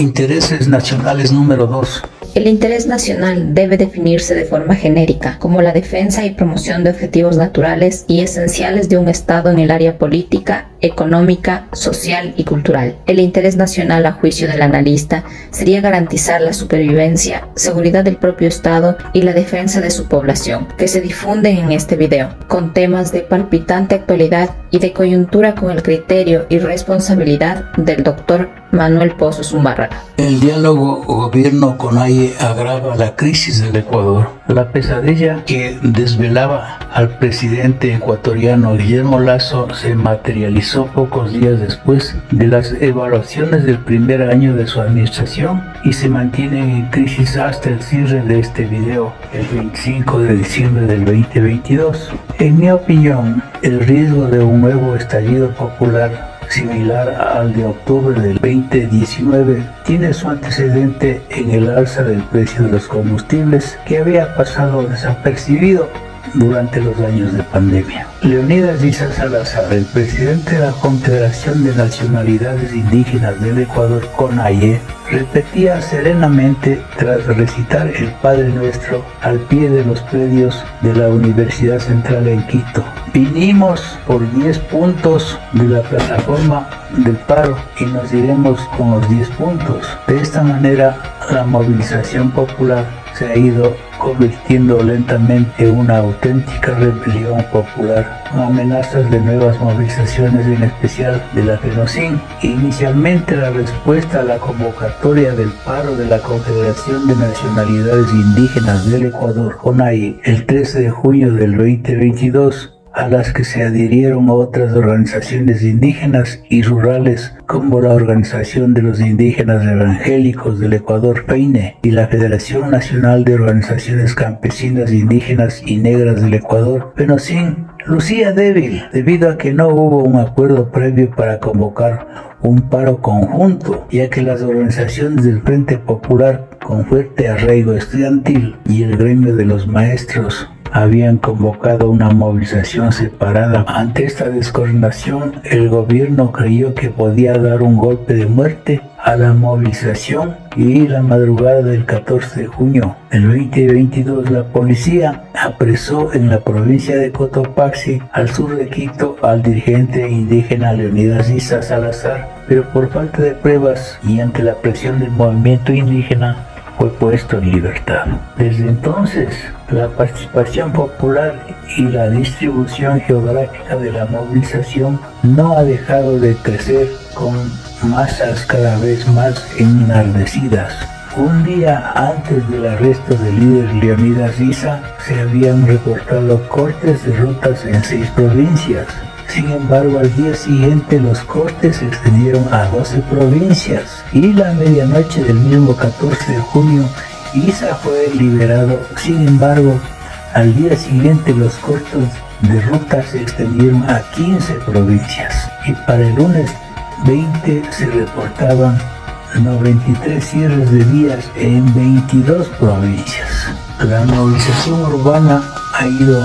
Intereses nacionales número 2. El interés nacional debe definirse de forma genérica, como la defensa y promoción de objetivos naturales y esenciales de un Estado en el área política, económica, social y cultural. El interés nacional, a juicio del analista, sería garantizar la supervivencia, seguridad del propio Estado y la defensa de su población, que se difunden en este video, con temas de palpitante actualidad y de coyuntura con el criterio y responsabilidad del doctor Manuel Pozo Zumárraga. El diálogo gobierno-CONAIE agrava la crisis del Ecuador. La pesadilla que desvelaba al presidente ecuatoriano Guillermo Lasso se materializó pocos días después de las evaluaciones del primer año de su administración y se mantiene en crisis hasta el cierre de este video, el 25 de diciembre del 2022. En mi opinión, el riesgo de un nuevo estallido popular similar al de octubre del 2019, tiene su antecedente en el alza del precio de los combustibles que había pasado desapercibido durante los años de pandemia. Leonidas Issa Salazar, el presidente de la Confederación de Nacionalidades Indígenas del Ecuador, CONAIE, repetía serenamente tras recitar el Padre Nuestro al pie de los predios de la Universidad Central en Quito: vinimos por 10 puntos de la plataforma del paro y nos iremos con los 10 puntos. De esta manera, la movilización popular se ha ido convirtiendo lentamente en una auténtica rebelión popular, con amenazas de nuevas movilizaciones, en especial de la FENOCIN. Inicialmente, la respuesta a la convocatoria del paro de la Confederación de Nacionalidades Indígenas del Ecuador, CONAIE, el 13 de junio del 2022, a las que se adhirieron otras organizaciones indígenas y rurales como la Organización de los Indígenas Evangélicos del Ecuador, FEINE, y la Federación Nacional de Organizaciones Campesinas Indígenas y Negras del Ecuador, FENOCIN, lucía débil debido a que no hubo un acuerdo previo para convocar un paro conjunto, ya que las organizaciones del Frente Popular con fuerte arraigo estudiantil y el gremio de los maestros habían convocado una movilización separada. Ante esta descoordinación, el gobierno creyó que podía dar un golpe de muerte a la movilización y la madrugada del 14 de junio del 2022 la policía apresó en la provincia de Cotopaxi, al sur de Quito, al dirigente indígena Leonidas Issa Salazar, pero por falta de pruebas y ante la presión del movimiento indígena fue puesto en libertad. Desde entonces, la participación popular y la distribución geográfica de la movilización no ha dejado de crecer, con masas cada vez más enardecidas. Un día antes del arresto del líder Leonidas Issa, se habían reportado cortes de rutas en 6 provincias. Sin embargo, al día siguiente los cortes se extendieron a 12 provincias y la medianoche del mismo 14 de junio Issa fue liberado. Sin embargo, al día siguiente los cortes de ruta se extendieron a 15 provincias y para el lunes 20 se reportaban 93 cierres de vías en 22 provincias. La movilización urbana ha ido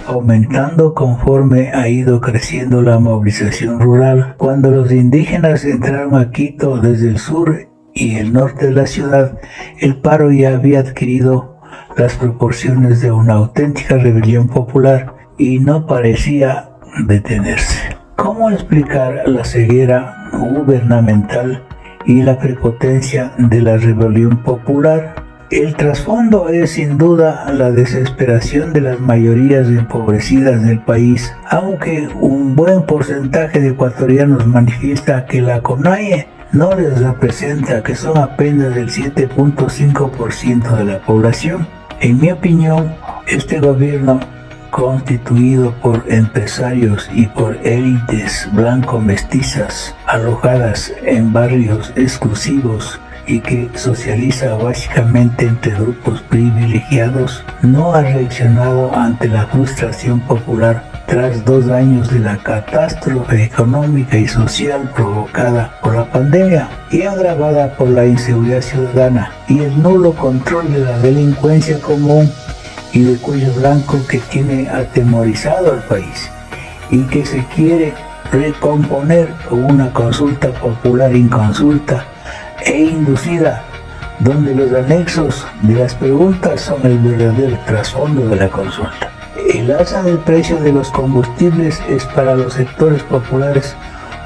aumentando conforme ha ido creciendo la movilización rural. Cuando los indígenas entraron a Quito desde el sur y el norte de la ciudad, el paro ya había adquirido las proporciones de una auténtica rebelión popular y no parecía detenerse. ¿Cómo explicar la ceguera gubernamental y la prepotencia de la rebelión popular? El trasfondo es sin duda la desesperación de las mayorías empobrecidas del país, aunque un buen porcentaje de ecuatorianos manifiesta que la CONAIE no les representa, que son apenas el 7.5% de la población. En mi opinión, este gobierno, constituido por empresarios y por élites blanco-mestizas alojadas en barrios exclusivos y que socializa básicamente entre grupos privilegiados, no ha reaccionado ante la frustración popular tras 2 años de la catástrofe económica y social provocada por la pandemia y agravada por la inseguridad ciudadana y el nulo control de la delincuencia común y de cuello blanco que tiene atemorizado al país y que se quiere recomponer con una consulta popular inconsulta, e inducida, donde los anexos de las preguntas son el verdadero trasfondo de la consulta. El alza del precio de los combustibles es para los sectores populares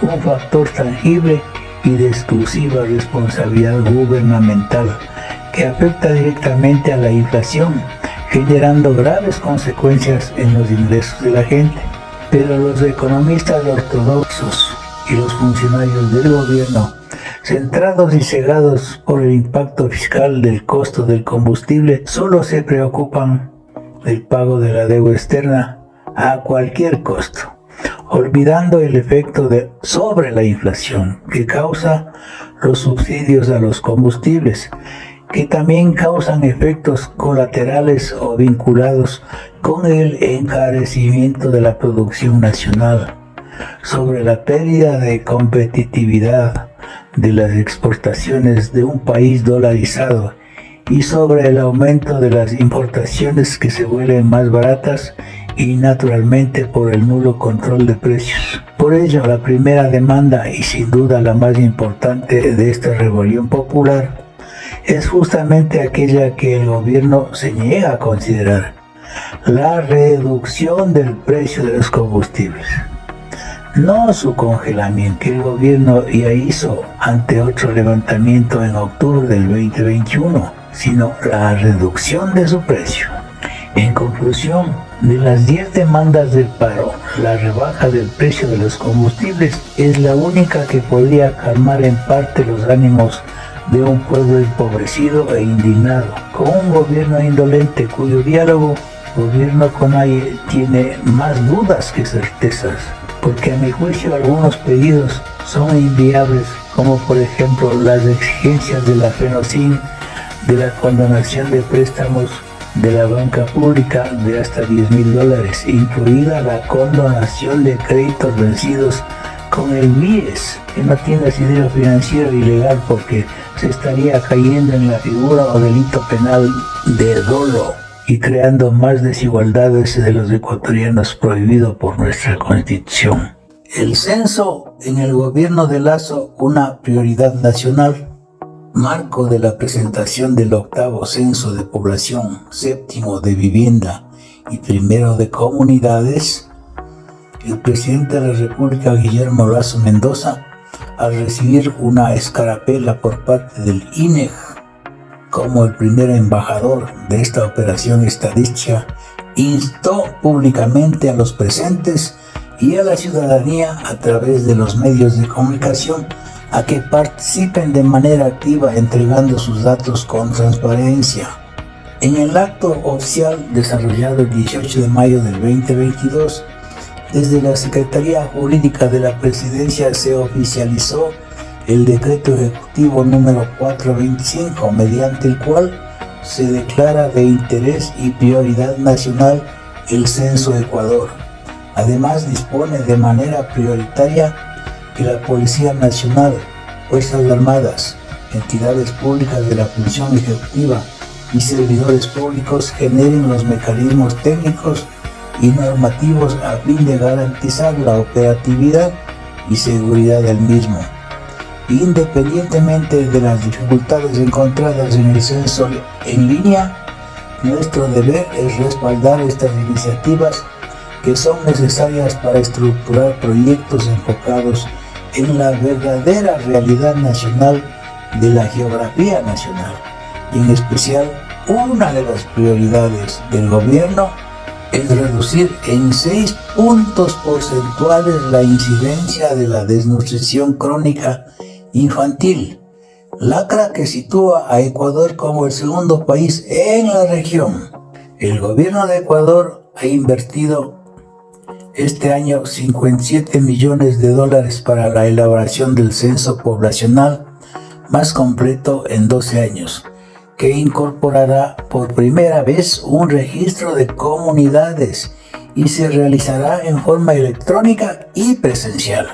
un factor tangible y de exclusiva responsabilidad gubernamental que afecta directamente a la inflación, generando graves consecuencias en los ingresos de la gente. Pero los economistas ortodoxos y los funcionarios del gobierno, centrados y cegados por el impacto fiscal del costo del combustible, solo se preocupan del pago de la deuda externa a cualquier costo, olvidando el efecto sobre la inflación que causa los subsidios a los combustibles, que también causan efectos colaterales o vinculados con el encarecimiento de la producción nacional, sobre la pérdida de competitividad de las exportaciones de un país dolarizado y sobre el aumento de las importaciones que se vuelven más baratas y naturalmente por el nulo control de precios. Por ello, la primera demanda y sin duda la más importante de esta rebelión popular es justamente aquella que el gobierno se niega a considerar: la reducción del precio de los combustibles. No su congelamiento, que el gobierno ya hizo ante otro levantamiento en octubre del 2021, sino la reducción de su precio. En conclusión, de las 10 demandas del paro, la rebaja del precio de los combustibles es la única que podría calmar en parte los ánimos de un pueblo empobrecido e indignado, con un gobierno indolente cuyo diálogo gobierno con AIE tiene más dudas que certezas, porque a mi juicio algunos pedidos son inviables, como por ejemplo las exigencias de la FENOCIN de la condonación de préstamos de la banca pública de hasta $10,000, incluida la condonación de créditos vencidos con el MIES, que no tiene asidero financiero ilegal porque se estaría cayendo en la figura o delito penal de dolo y creando más desigualdades de los ecuatorianos prohibido por nuestra Constitución. El censo en el gobierno de Lasso, una prioridad nacional, marco de la presentación del 8º censo de población, 7º de vivienda y 1º de comunidades. El presidente de la República, Guillermo Lasso Mendoza, al recibir una escarapela por parte del INEG como el primer embajador de esta operación estadística, instó públicamente a los presentes y a la ciudadanía a través de los medios de comunicación a que participen de manera activa entregando sus datos con transparencia. En el acto oficial desarrollado el 18 de mayo del 2022, desde la Secretaría Jurídica de la Presidencia se oficializó el decreto ejecutivo número 425, mediante el cual se declara de interés y prioridad nacional el Censo Ecuador. Además, dispone de manera prioritaria que la Policía Nacional, Fuerzas Armadas, entidades públicas de la función ejecutiva y servidores públicos generen los mecanismos técnicos y normativos a fin de garantizar la operatividad y seguridad del mismo. Independientemente de las dificultades encontradas en el censo en línea, nuestro deber es respaldar estas iniciativas que son necesarias para estructurar proyectos enfocados en la verdadera realidad nacional de la geografía nacional, y en especial una de las prioridades del gobierno es reducir en 6 puntos porcentuales la incidencia de la desnutrición crónica infantil, lacra que sitúa a Ecuador como el segundo país en la región. El gobierno de Ecuador ha invertido este año $57 millones para la elaboración del censo poblacional más completo en 12 años, que incorporará por primera vez un registro de comunidades y se realizará en forma electrónica y presencial.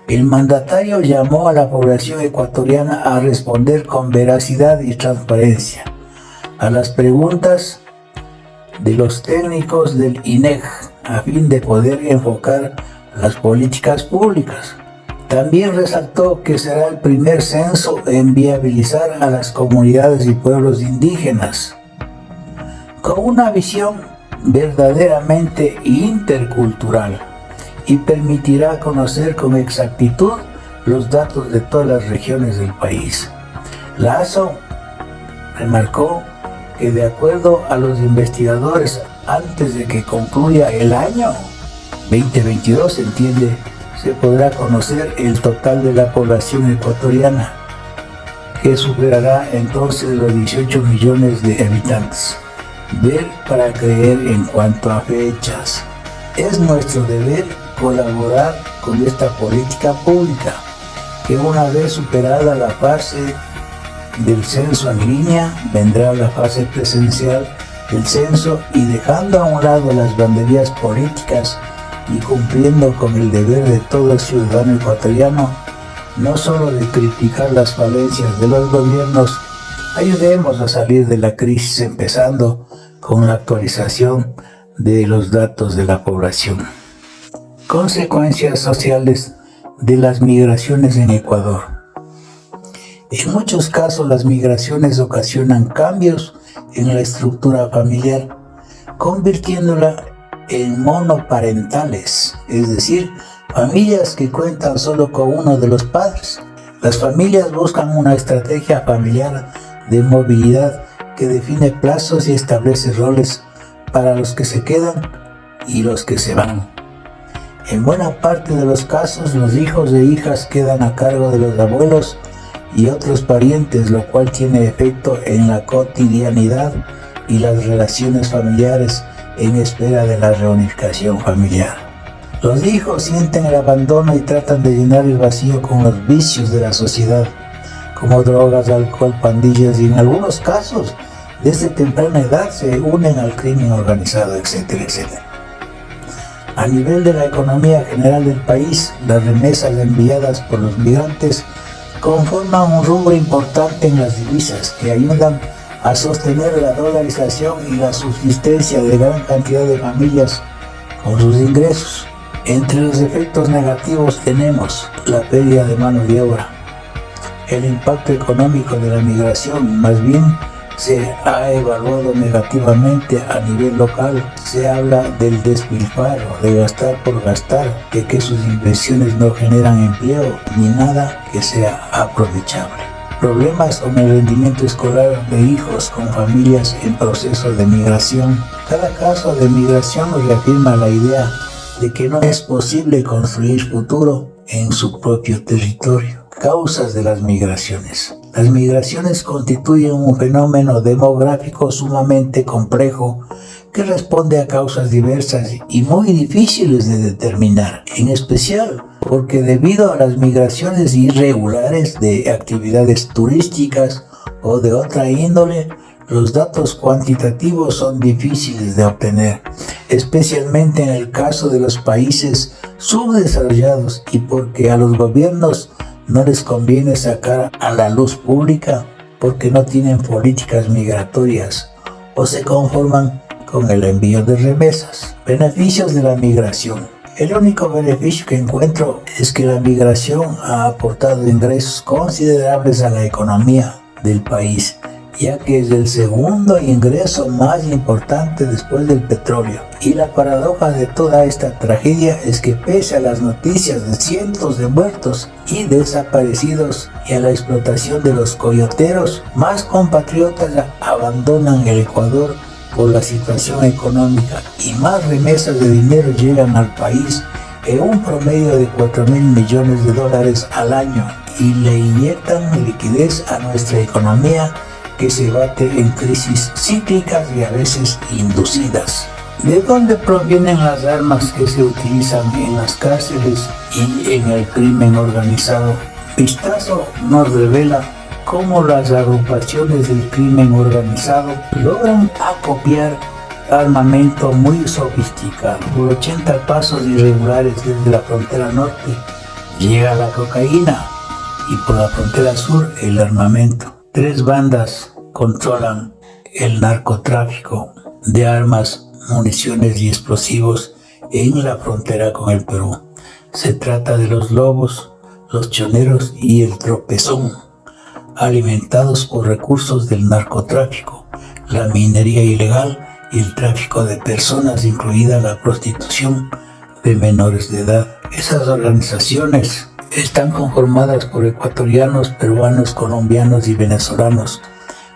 El mandatario llamó a la población ecuatoriana a responder con veracidad y transparencia a las preguntas de los técnicos del INEG a fin de poder enfocar las políticas públicas. También resaltó que será el primer censo en viabilizar a las comunidades y pueblos indígenas, con una visión verdaderamente intercultural, y permitirá conocer con exactitud los datos de todas las regiones del país. Lazo remarcó que de acuerdo a los investigadores, antes de que concluya el año 2022, se podrá conocer el total de la población ecuatoriana, que superará entonces los 18 millones de habitantes. Ver para creer en cuanto a fechas. Es nuestro deber colaborar con esta política pública, que una vez superada la fase del censo en línea, vendrá la fase presencial del censo, y dejando a un lado las banderías políticas y cumpliendo con el deber de todo ciudadano ecuatoriano, no solo de criticar las falencias de los gobiernos, ayudemos a salir de la crisis empezando con la actualización de los datos de la población. Consecuencias sociales de las migraciones en Ecuador. En muchos casos las migraciones ocasionan cambios en la estructura familiar, convirtiéndola en monoparentales, es decir, familias que cuentan solo con uno de los padres. Las familias buscan una estrategia familiar de movilidad que define plazos y establece roles para los que se quedan y los que se van. En buena parte de los casos, los hijos e hijas quedan a cargo de los abuelos y otros parientes, lo cual tiene efecto en la cotidianidad y las relaciones familiares en espera de la reunificación familiar. Los hijos sienten el abandono y tratan de llenar el vacío con los vicios de la sociedad, como drogas, alcohol, pandillas, y en algunos casos, desde temprana edad se unen al crimen organizado, etcétera, etcétera. A nivel de la economía general del país, las remesas enviadas por los migrantes conforman un rubro importante en las divisas que ayudan a sostener la dolarización y la subsistencia de gran cantidad de familias con sus ingresos. Entre los efectos negativos tenemos la pérdida de mano de obra. El impacto económico de la migración más bien se ha evaluado negativamente a nivel local. Se habla del despilfarro, de gastar por gastar, de que sus inversiones no generan empleo ni nada que sea aprovechable. Problemas con el rendimiento escolar de hijos con familias en proceso de migración. Cada caso de migración reafirma la idea de que no es posible construir futuro en su propio territorio. Causas de las migraciones. Las migraciones constituyen un fenómeno demográfico sumamente complejo que responde a causas diversas y muy difíciles de determinar, en especial porque debido a las migraciones irregulares de actividades turísticas o de otra índole, los datos cuantitativos son difíciles de obtener, especialmente en el caso de los países subdesarrollados, y porque a los gobiernos no les conviene sacar a la luz pública porque no tienen políticas migratorias o se conforman con el envío de remesas. Beneficios de la migración. El único beneficio que encuentro es que la migración ha aportado ingresos considerables a la economía del país, ya que es el segundo ingreso más importante después del petróleo. Y la paradoja de toda esta tragedia es que pese a las noticias de cientos de muertos y desaparecidos y a la explotación de los coyoteros, más compatriotas abandonan el Ecuador por la situación económica y más remesas de dinero llegan al país en un promedio de 4.000 millones de dólares al año y le inyectan liquidez a nuestra economía, que se bate en crisis cíclicas y a veces inducidas. ¿De dónde provienen las armas que se utilizan en las cárceles y en el crimen organizado? Vistazo nos revela cómo las agrupaciones del crimen organizado logran acopiar armamento muy sofisticado. Por 80 pasos irregulares desde la frontera norte llega la cocaína y por la frontera sur el armamento. 3 bandas controlan el narcotráfico de armas, municiones y explosivos en la frontera con el Perú. Se trata de los Lobos, los choneros y el tropezón, alimentados por recursos del narcotráfico, la minería ilegal y el tráfico de personas, incluida la prostitución de menores de edad. Esas organizaciones están conformadas por ecuatorianos, peruanos, colombianos y venezolanos,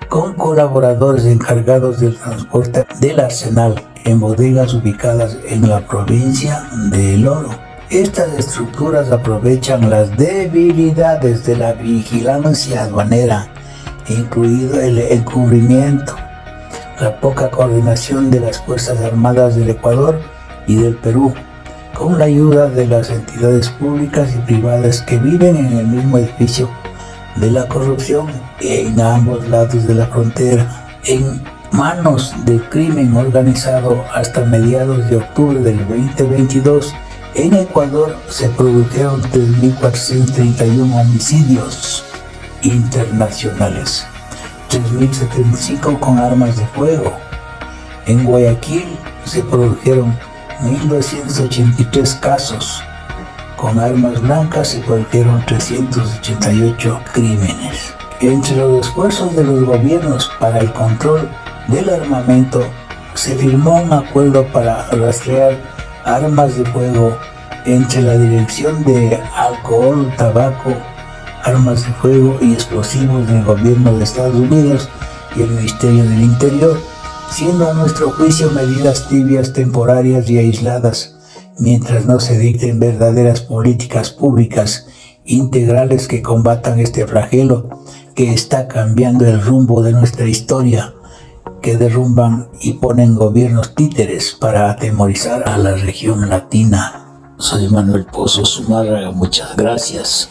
con colaboradores encargados del transporte del arsenal en bodegas ubicadas en la provincia de El Oro. Estas estructuras aprovechan las debilidades de la vigilancia aduanera, incluido el encubrimiento, la poca coordinación de las Fuerzas Armadas del Ecuador y del Perú, con la ayuda de las entidades públicas y privadas que viven en el mismo edificio de la corrupción en ambos lados de la frontera. En manos del crimen organizado hasta mediados de octubre del 2022, en Ecuador se produjeron 3.431 homicidios internacionales, 3.075 con armas de fuego. En Guayaquil se produjeron 1.283 casos. Con armas blancas se produjeron 388 crímenes. Entre los esfuerzos de los gobiernos para el control del armamento, se firmó un acuerdo para rastrear armas de fuego entre la Dirección de Alcohol, Tabaco, Armas de Fuego y Explosivos del Gobierno de Estados Unidos y el Ministerio del Interior, siendo a nuestro juicio medidas tibias, temporarias y aisladas, mientras no se dicten verdaderas políticas públicas integrales que combatan este flagelo que está cambiando el rumbo de nuestra historia, que derrumban y ponen gobiernos títeres para atemorizar a la región latina. Soy Manuel Pozo Zumárraga, muchas gracias.